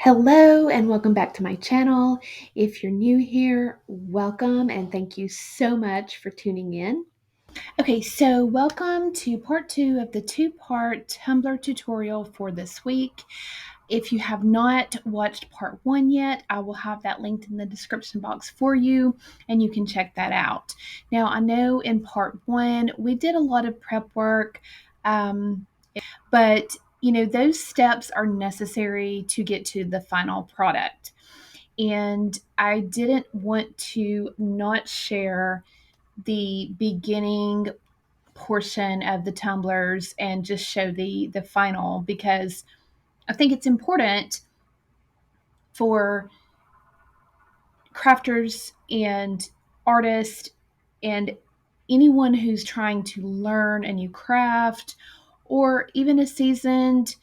Hello and welcome back to my channel. If you're new here, welcome and thank you so much for tuning in. Okay, so welcome to part 2 of the 2-part Tumbler tutorial for this week. If you have not watched part 1 yet, I will have that linked in the description box for you and you can check that out. Now, I know in part 1 we did a lot of prep work, but those steps are necessary to get to the final product. And I didn't want to not share the beginning portion of the tumblers and just show the final, because I think it's important for crafters and artists and anyone who's trying to learn a new craft, or even a seasoned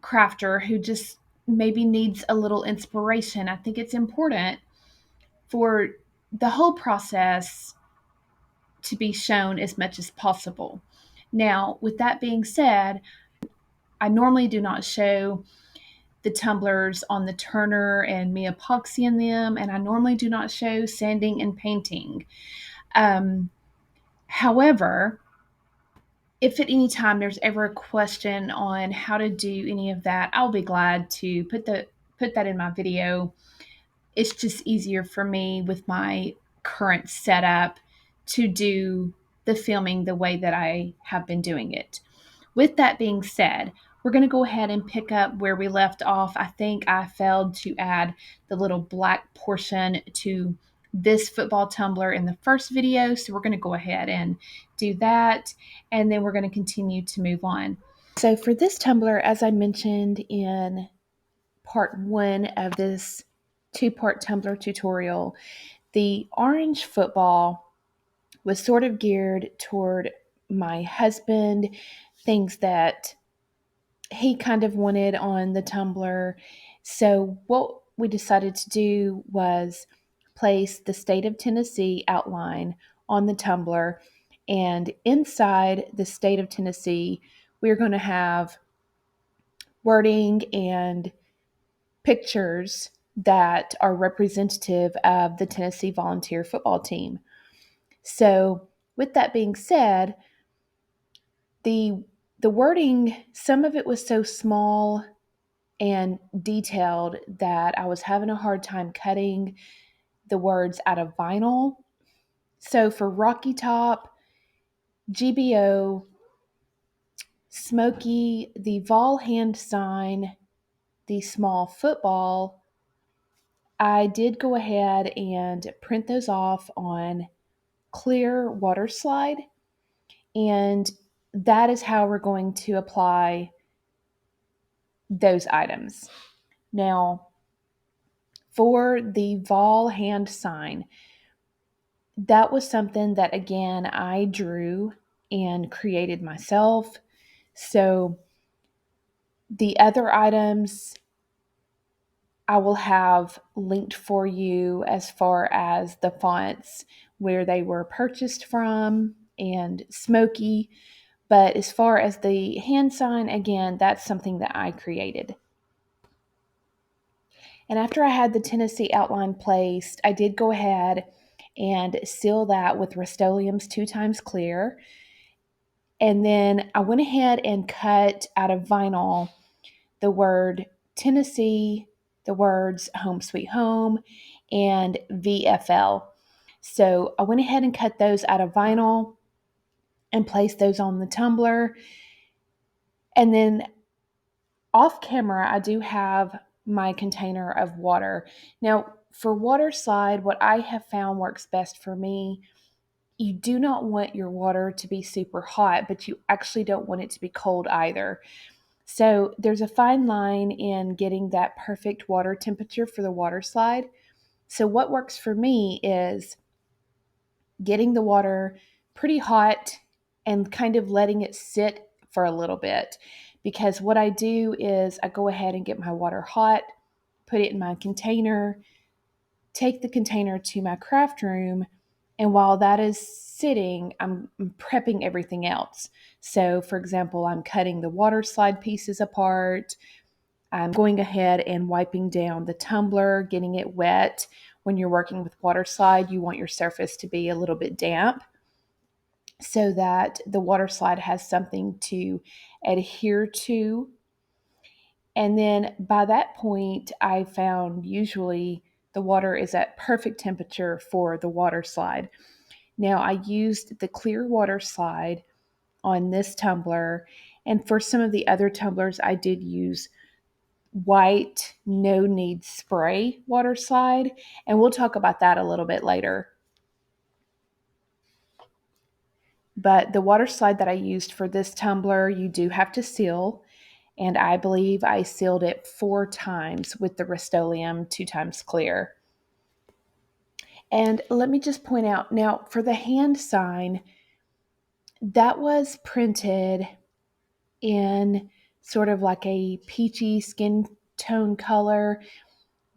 crafter who just maybe needs a little inspiration. I think it's important for the whole process to be shown as much as possible. Now, with that being said, I normally do not show the tumblers on the turner and me epoxy in them, and I normally do not show sanding and painting. However, if at any time there's ever a question on how to do any of that, I'll be glad to put that in my video. It's just easier for me with my current setup to do the filming the way that I have been doing it. With that being said, we're going to go ahead and pick up where we left off. I think I failed to add the little black portion to this football tumbler in the first video, so we're going to go ahead and do that, and then we're going to continue to move on. So for this tumbler, as I mentioned in part 1 of this 2-part tumbler tutorial, the orange football was sort of geared toward my husband, things that he kind of wanted on the tumbler. So what we decided to do was place the state of Tennessee outline on the tumbler, and inside the state of Tennessee, we're going to have wording and pictures that are representative of the Tennessee Volunteer football team. So, with that being said, the wording, some of it was so small and detailed that I was having a hard time cutting the words out of vinyl. So for Rocky Top, GBO, Smokey, the Vol hand sign, the small football, I did go ahead and print those off on clear water slide, and that is how we're going to apply those items. Now, for the Vol hand sign, that was something that, again, I drew and created myself. So the other items I will have linked for you as far as the fonts, where they were purchased from, and Smoky. But as far as the hand sign, again, that's something that I created. And after I had the Tennessee outline placed, I did go ahead and seal that with Rust-Oleum's 2x clear. And then I went ahead and cut out of vinyl the word Tennessee, the words Home Sweet Home, and VFL. So I went ahead and cut those out of vinyl and placed those on the tumbler. And then off camera, I do have my container of water. Now, for water slide, what I have found works best for me, you do not want your water to be super hot, but you actually don't want it to be cold either. So there's a fine line in getting that perfect water temperature for the water slide. So what works for me is getting the water pretty hot and kind of letting it sit for a little bit. Because what I do is I go ahead and get my water hot, put it in my container, take the container to my craft room, and while that is sitting, I'm prepping everything else. So, for example, I'm cutting the water slide pieces apart. I'm going ahead and wiping down the tumbler, getting it wet. When you're working with water slide, you want your surface to be a little bit damp so that the water slide has something to adhere to. And then by that point, I found usually the water is at perfect temperature for the water slide. Now, I used the clear water slide on this tumbler, and for some of the other tumblers, I did use white no need spray water slide, and we'll talk about that a little bit later. But the water slide that I used for this tumbler, you do have to seal, and I believe I sealed it 4 times with the Rust-Oleum 2 times clear. And let me just point out now, for the hand sign, that was printed in sort of like a peachy skin tone color.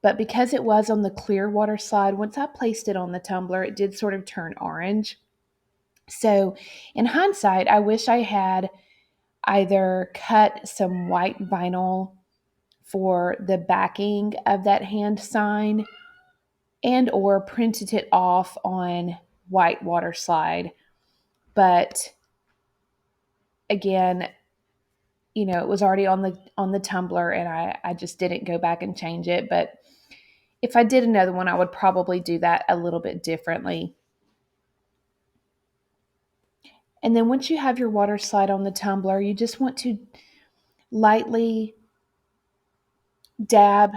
But because it was on the clear water slide, once I placed it on the tumbler, it did sort of turn orange. So in hindsight, I wish I had either cut some white vinyl for the backing of that hand sign and or printed it off on white water slide. But again, it was already on the tumbler, and I just didn't go back and change it. But if I did another one, I would probably do that a little bit differently. And then once you have your water slide on the tumbler, you just want to lightly dab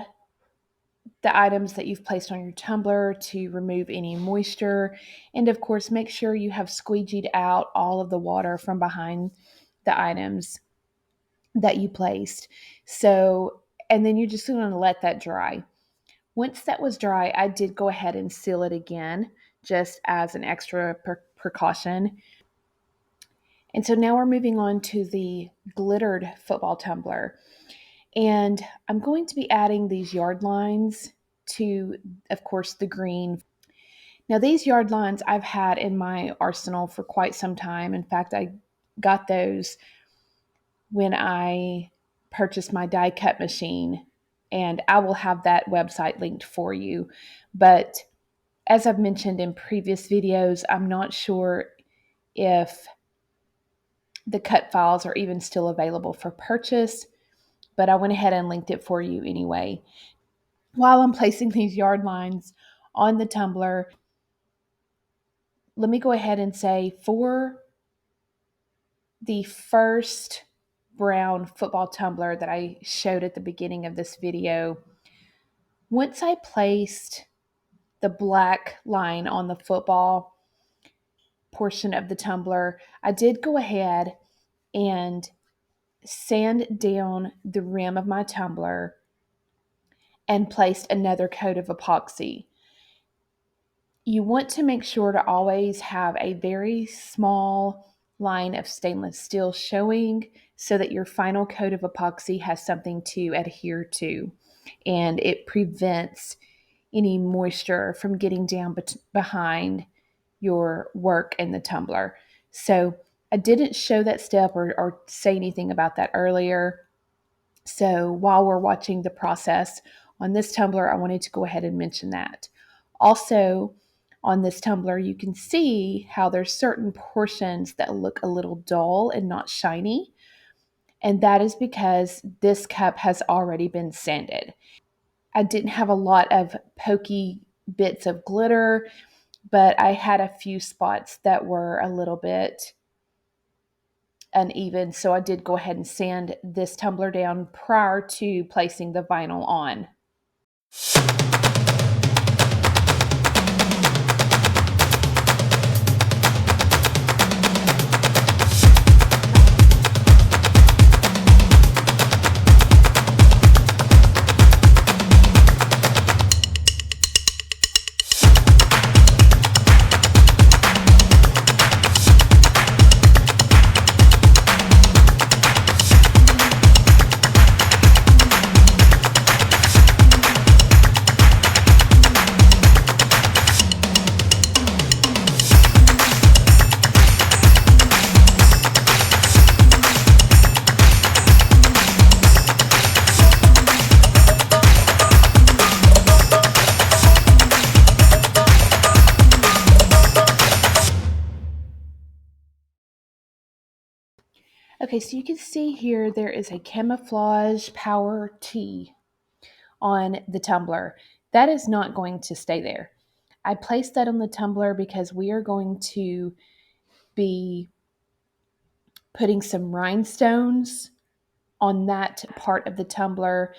the items that you've placed on your tumbler to remove any moisture. And of course, make sure you have squeegeed out all of the water from behind the items that you placed. And then you're just going to let that dry. Once that was dry, I did go ahead and seal it again, just as an extra precaution. And so now we're moving on to the glittered football tumbler. And I'm going to be adding these yard lines to, of course, the green. Now, these yard lines I've had in my arsenal for quite some time. In fact, I got those when I purchased my die cut machine, and I will have that website linked for you. But as I've mentioned in previous videos, I'm not sure if the cut files are even still available for purchase, but I went ahead and linked it for you anyway. While I'm placing these yard lines on the tumbler, let me go ahead and say for the first brown football tumbler that I showed at the beginning of this video, once I placed the black line on the football portion of the tumbler, I did go ahead and sand down the rim of my tumbler and placed another coat of epoxy. You want to make sure to always have a very small line of stainless steel showing so that your final coat of epoxy has something to adhere to, and it prevents any moisture from getting down behind your work in the tumbler. So I didn't show that step or say anything about that earlier. So while we're watching the process on this tumbler, I wanted to go ahead and mention that. Also, on this tumbler, you can see how there's certain portions that look a little dull and not shiny. And that is because this cup has already been sanded. I didn't have a lot of pokey bits of glitter, but I had a few spots that were a little bit uneven. So I did go ahead and sand this tumbler down prior to placing the vinyl on. Okay, so you can see here there is a camouflage power T on the tumbler. That is not going to stay there. I placed that on the tumbler because we are going to be putting some rhinestones on that part of the tumbler.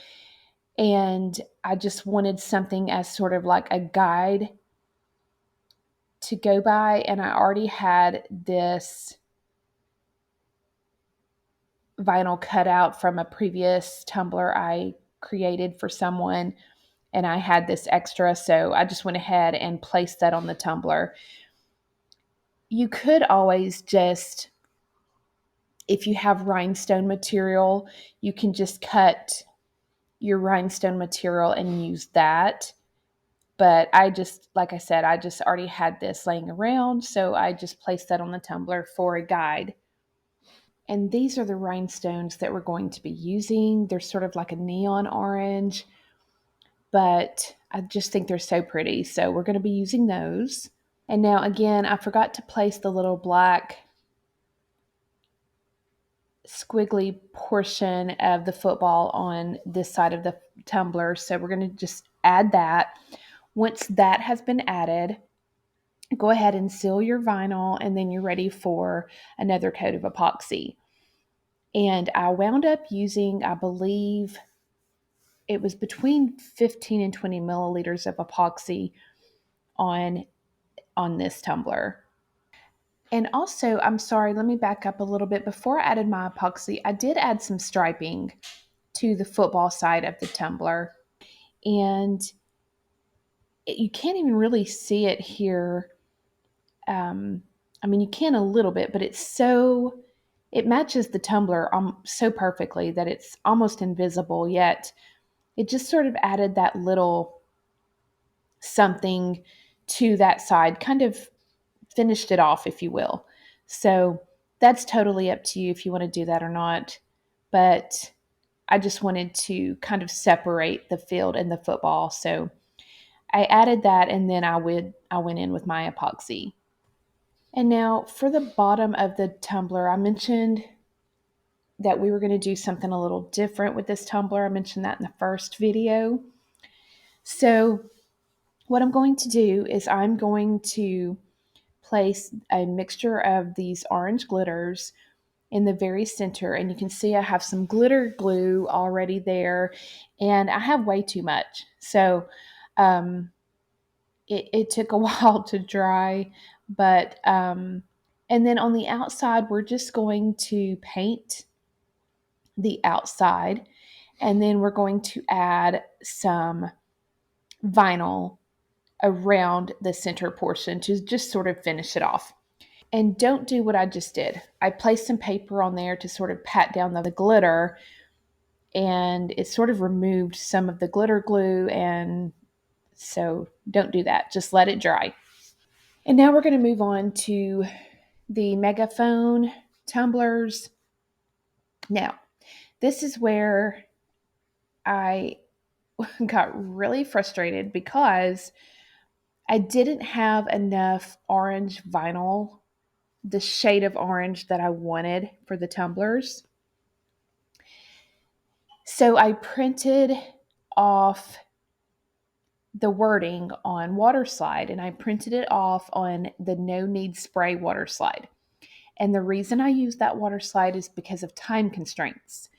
And I just wanted something as sort of like a guide to go by. And I already had this vinyl cutout from a previous tumbler I created for someone. And I had this extra. So I just went ahead and placed that on the tumbler. You could always just, if you have rhinestone material, you can just cut your rhinestone material and use that. But I just, like I said, I just already had this laying around, so I just placed that on the tumbler for a guide. And these are the rhinestones that we're going to be using. They're sort of like a neon orange, but I just think they're so pretty. So we're going to be using those. And now again, I forgot to place the little black squiggly portion of the football on this side of the tumbler. So we're going to just add that. Once that has been added, go ahead and seal your vinyl, and then you're ready for another coat of epoxy. And I wound up using, I believe it was between 15 and 20 milliliters of epoxy on this tumbler. And also, I'm sorry, let me back up a little bit. Before I added my epoxy, I did add some striping to the football side of the tumbler. And you can't even really see it here. I mean, you can a little bit, but it matches the tumbler so perfectly that it's almost invisible, yet it just sort of added that little something to that side, kind of finished it off, if you will. So that's totally up to you if you want to do that or not. But I just wanted to kind of separate the field and the football. So I added that, and then I went in with my epoxy. And now for the bottom of the tumbler, I mentioned that we were going to do something a little different with this tumbler. I mentioned that in the first video. So what I'm going to do is I'm going to place a mixture of these orange glitters in the very center. And you can see I have some glitter glue already there, and I have way too much. So it took a while to dry, but and then on the outside, we're just going to paint the outside, and then we're going to add some vinyl around the center portion to just sort of finish it off. And don't do what I just did. I placed some paper on there to sort of pat down the glitter, and it sort of removed some of the glitter glue, and so don't do that. Just let it dry. And now we're going to move on to the megaphone tumblers. Now, this is where I got really frustrated because I didn't have enough orange vinyl, the shade of orange that I wanted for the tumblers. So I printed off the wording on water slide, and I printed it off on the no need spray water slide. And the reason I use that water slide is because of time constraints.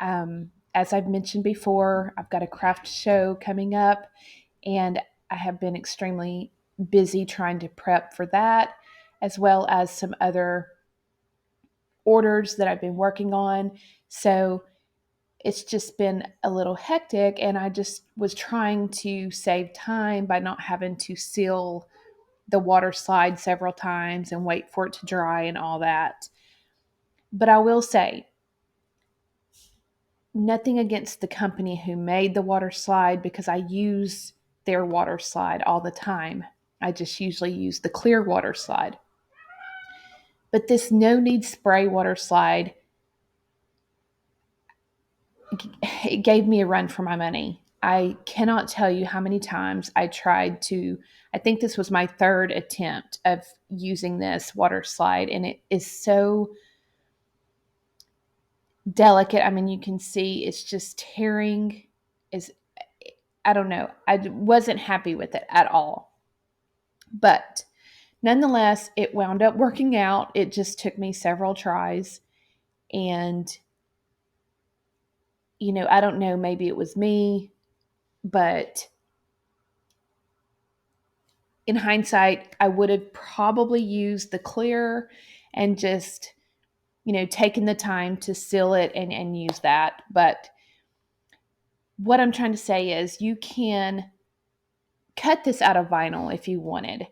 As I've mentioned before, I've got a craft show coming up, and I have been extremely busy trying to prep for that, as well as some other orders that I've been working on. So it's just been a little hectic, and I just was trying to save time by not having to seal the water slide several times and wait for it to dry and all that. But I will say, nothing against the company who made the water slide, because I use their water slide all the time. I just usually use the clear water slide. But this no need spray water slide, it gave me a run for my money. I cannot tell you how many times I tried to, I think this was my third attempt of using this water slide, and it is so delicate. I mean, you can see it's just tearing. Is I don't know. I wasn't happy with it at all. But nonetheless, it wound up working out. It just took me several tries. And, I don't know, maybe it was me, but in hindsight, I would have probably used the clear and just, taken the time to seal it and use that. But what I'm trying to say is you can cut this out of vinyl if you wanted.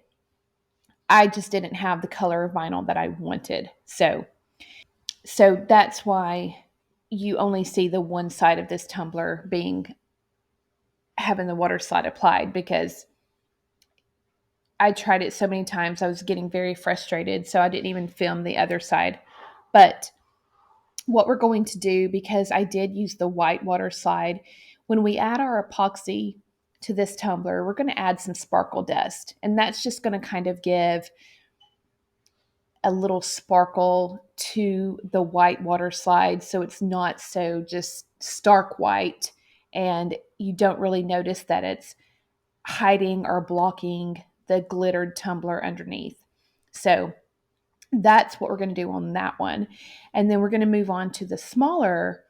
I just didn't have the color of vinyl that I wanted. So that's why you only see the one side of this tumbler being having the water slide applied, because I tried it so many times I was getting very frustrated, so I didn't even film the other side. But what we're going to do, because I did use the white water slide, when we add our epoxy to this tumbler, we're going to add some sparkle dust, and that's just going to kind of give a little sparkle to the white water slide, so it's not so just stark white and you don't really notice that it's hiding or blocking the glittered tumbler underneath. So that's what we're going to do on that one. And then we're going to move on to the smaller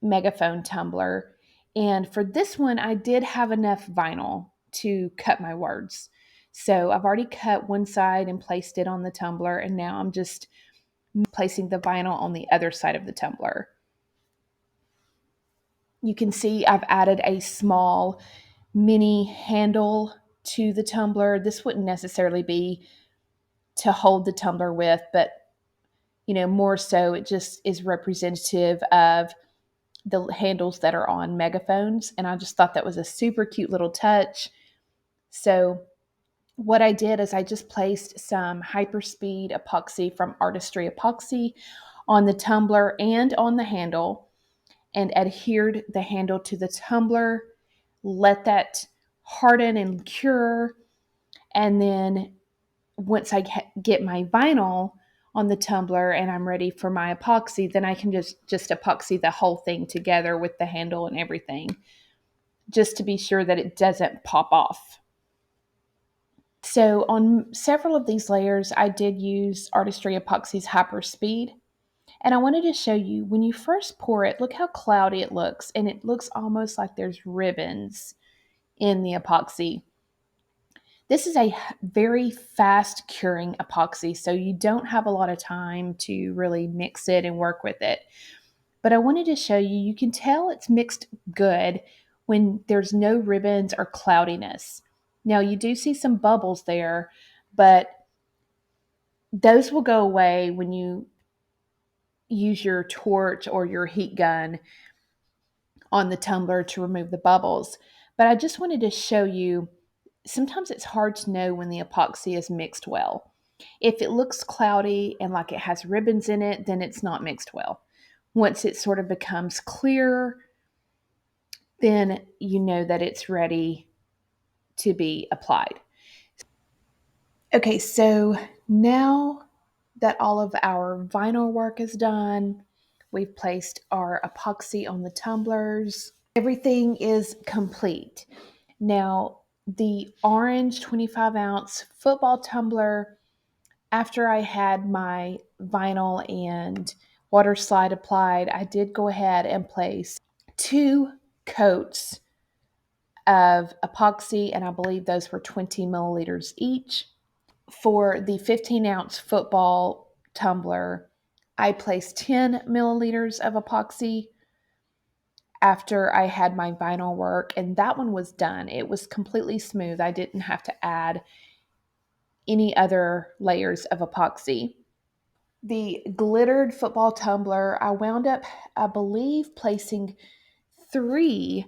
megaphone tumbler. And for this one, I did have enough vinyl to cut my words. So I've already cut one side and placed it on the tumbler, and now I'm just placing the vinyl on the other side of the tumbler. You can see I've added a small mini handle to the tumbler. This wouldn't necessarily be to hold the tumbler with, but more so it just is representative of the handles that are on megaphones. And I just thought that was a super cute little touch. So what I did is I just placed some hyperspeed epoxy from Artistry Epoxy on the tumbler and on the handle, and adhered the handle to the tumbler, let that harden and cure. And then once I get my vinyl on the tumbler and I'm ready for my epoxy, then I can just epoxy the whole thing together with the handle and everything, just to be sure that it doesn't pop off. So on several of these layers, I did use Artistry Epoxy's Hyper Speed. And I wanted to show you, when you first pour it, look how cloudy it looks. And it looks almost like there's ribbons in the epoxy. This is a very fast curing epoxy, so you don't have a lot of time to really mix it and work with it. But I wanted to show you, you can tell it's mixed good when there's no ribbons or cloudiness. Now you do see some bubbles there, but those will go away when you use your torch or your heat gun on the tumbler to remove the bubbles. But I just wanted to show you, sometimes it's hard to know when the epoxy is mixed well. If it looks cloudy and like it has ribbons in it, then it's not mixed well. Once it sort of becomes clear, then you know that it's ready to be applied. Okay, so now that all of our vinyl work is done, we've placed our epoxy on the tumblers, everything is complete. Now, the orange 25-ounce football tumbler, after I had my vinyl and water slide applied, I did go ahead and place 2 coats of epoxy, and I believe those were 20 milliliters each. For the 15-ounce football tumbler, I placed 10 milliliters of epoxy after I had my vinyl work, and that one was done. It was completely smooth. I didn't have to add any other layers of epoxy. The glittered football tumbler, I wound up, I believe, placing 3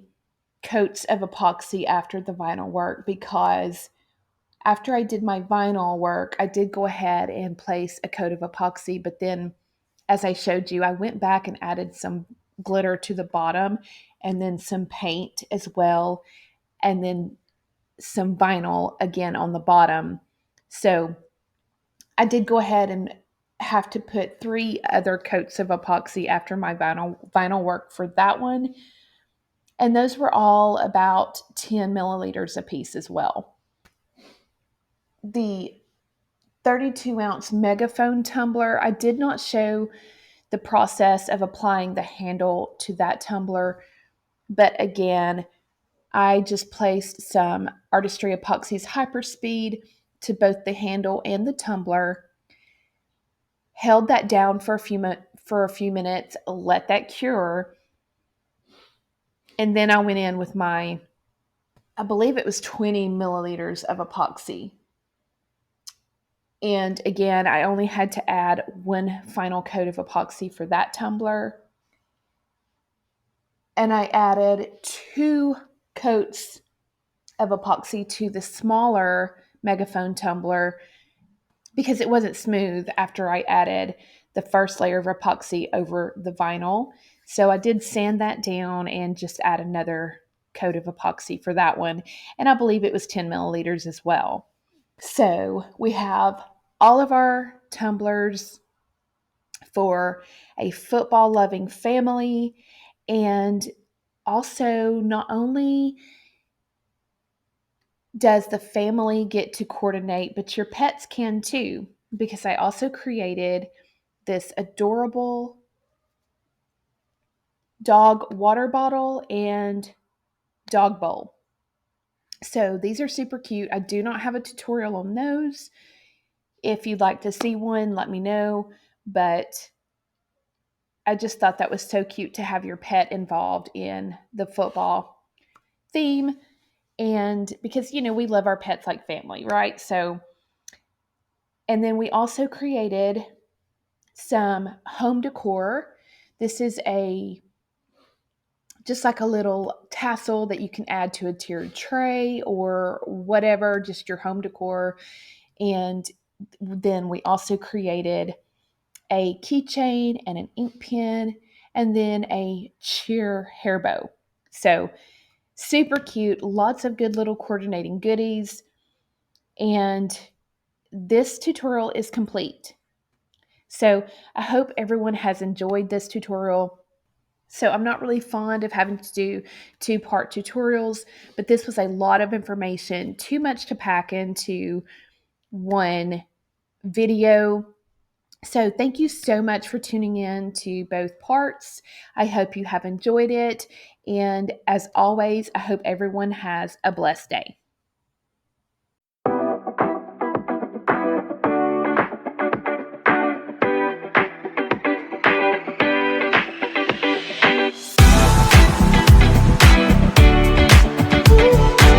coats of epoxy after the vinyl work, because after I did my vinyl work, I did go ahead and place a coat of epoxy, but then, as I showed you, I went back and added some glitter to the bottom, and then some paint as well, and then some vinyl again on the bottom. So I did go ahead and have to put 3 other coats of epoxy after my vinyl work for that one, and those were all about 10 milliliters a piece as well. The 32-ounce megaphone tumbler, I did not show the process of applying the handle to that tumbler, but again, I just placed some Artistry Epoxy's Hyperspeed to both the handle and the tumbler, held that down for a few minutes, let that cure, and then I went in with my, I believe it was 20 milliliters of epoxy. And again, I only had to add one final coat of epoxy for that tumbler. And I added 2 coats of epoxy to the smaller megaphone tumbler because it wasn't smooth after I added the first layer of epoxy over the vinyl. So I did sand that down and just add another coat of epoxy for that one. And I believe it was 10 milliliters as well. So we have all of our tumblers for a football loving family. And also, not only does the family get to coordinate, but your pets can too, because I also created this adorable dog water bottle and dog bowl. So these are super cute. I do not have a tutorial on those. If you'd like to see one, let me know. But I just thought that was so cute to have your pet involved in the football theme. And because, we love our pets like family, right? So, and then we also created some home decor. This is just like a little tassel that you can add to a tiered tray or whatever, just your home decor. And then we also created a keychain and an ink pen, and then a cheer hair bow. So super cute, lots of good little coordinating goodies. And this tutorial is complete. So I hope everyone has enjoyed this tutorial. So I'm not really fond of having to do 2-part tutorials, but this was a lot of information, too much to pack into one video. So thank you so much for tuning in to both parts. I hope you have enjoyed it. And as always, I hope everyone has a blessed day.